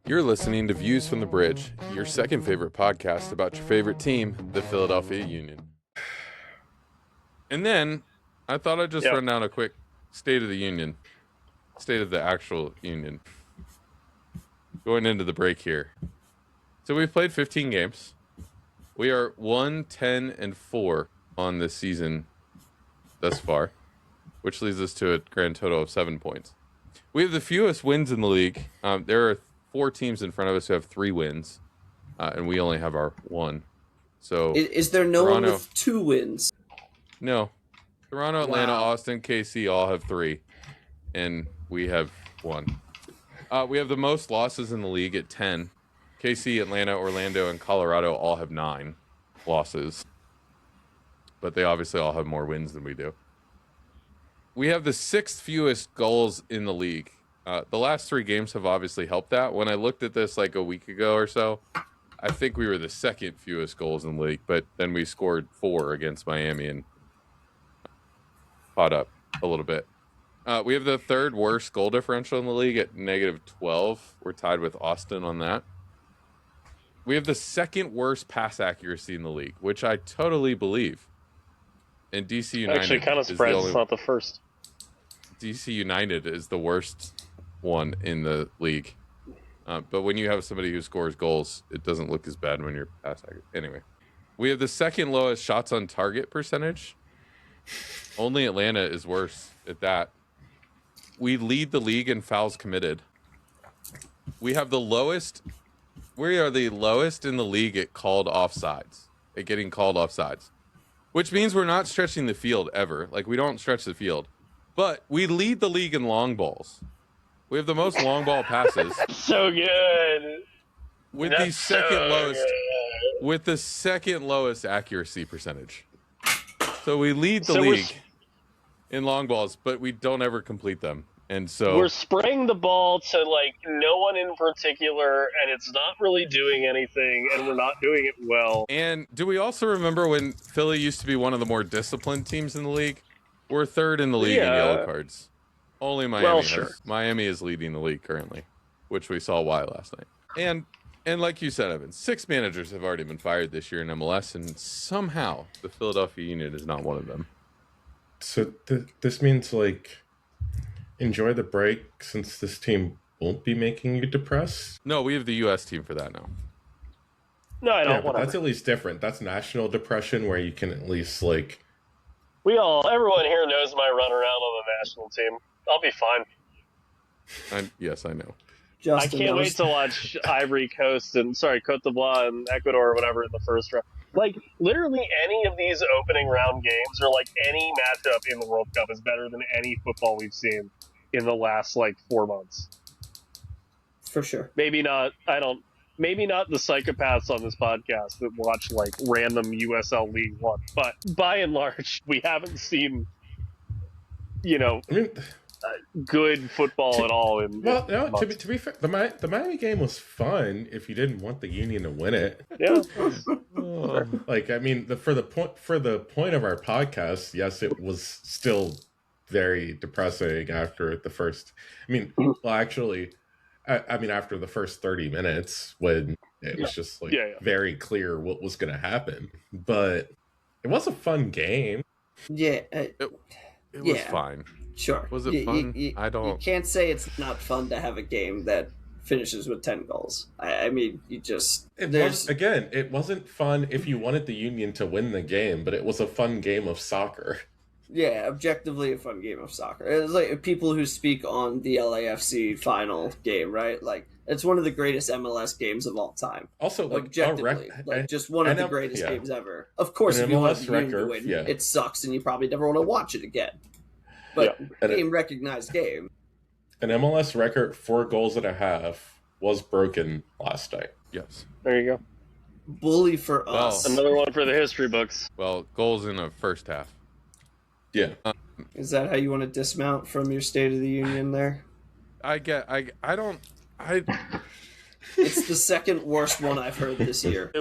You're listening to Views from the Bridge, your second favorite podcast about your favorite team, the Philadelphia Union. And then I thought I'd just run down a quick state of the union, state of the actual union, going into the break here. So we've played 15 games. We are 1-10-4 on this season thus far, which leads us to a grand total of 7 points. We have the fewest wins in the league. There are 4 teams in front of us who have 3 wins, and we only have our 1. So is there no one with 2 wins? No. Toronto, Atlanta, Austin, KC all have 3, and we have 1. We have the most losses in the league at 10. KC, Atlanta, Orlando, and Colorado all have 9 losses, but they obviously all have more wins than we do. We have the 6th fewest goals in the league. The last 3 games have obviously helped that. When I looked at this like a week ago or so, I think we were the 2nd fewest goals in the league, but then we scored 4 against Miami and caught up a little bit. We have the 3rd worst goal differential in the league at -12. We're tied with Austin on that. We have the 2nd worst pass accuracy in the league, which I totally believe. And DC United actually kind of surprised it's not the first. DC United is the worst one in the league. But when you have somebody who scores goals, it doesn't look as bad when you're pass accurate. Anyway, we have the 2nd lowest shots on target percentage. Only Atlanta is worse at that. We lead the league in fouls committed. We are the lowest in the league at called offsides, at getting called offsides, which means we're not stretching the field ever. Like, we don't stretch the field, but we lead the league in long balls. We have the most long ball passes. So good. With the second lowest accuracy percentage. So we lead the league in long balls, but we don't ever complete them. And so we're spraying the ball to like no one in particular, and it's not really doing anything, and we're not doing it well. And do we also remember when Philly used to be one of the more disciplined teams in the league? We're 3rd in the league in yellow cards. Only Miami. Miami is leading the league currently, which we saw why last night. And like you said, Evan, 6 managers have already been fired this year in MLS, and somehow the Philadelphia Union is not one of them. So this means, like, enjoy the break since this team won't be making you depressed? No, we have the U.S. team for that now. No, I don't. But that's at least different. That's national depression where you can at least, like... Everyone here knows my run around on the national team. I'll be fine. Yes, I know. Justin, I can't wait to watch Ivory Coast Cote d'Ivoire and Ecuador or whatever in the first round. Like, literally any of these opening round games or, like, any matchup in the World Cup is better than any football we've seen in the last, 4 months. For sure. Maybe not the psychopaths on this podcast that watch, random USL League One. But, by and large, we haven't seen, good football at all. To be fair, the Miami game was fun if you didn't want the Union to win it. Yeah. For the point of our podcast, yes, it was still very depressing after the first. After the first 30 minutes when it was just very clear what was going to happen. But it was a fun game. Yeah, it was fine. Sure. Was it fun? You can't say it's not fun to have a game that finishes with 10 goals. It wasn't fun if you wanted the Union to win the game, but it was a fun game of soccer. Yeah, objectively a fun game of soccer. It's like people who speak on the LAFC final game, right? Like, it's one of the greatest MLS games of all time. Also, objectively, just one of the greatest games ever. Of course, if you want the Union to win, it sucks and you probably never want to watch it again. But recognized game. An MLS record 4 goals and a half was broken last night. Yes. There you go. Bully for us. Another one for the history books. Well, goals in the first half. Yeah. Is that how you want to dismount from your State of the Union there? It's the 2nd worst one I've heard this year.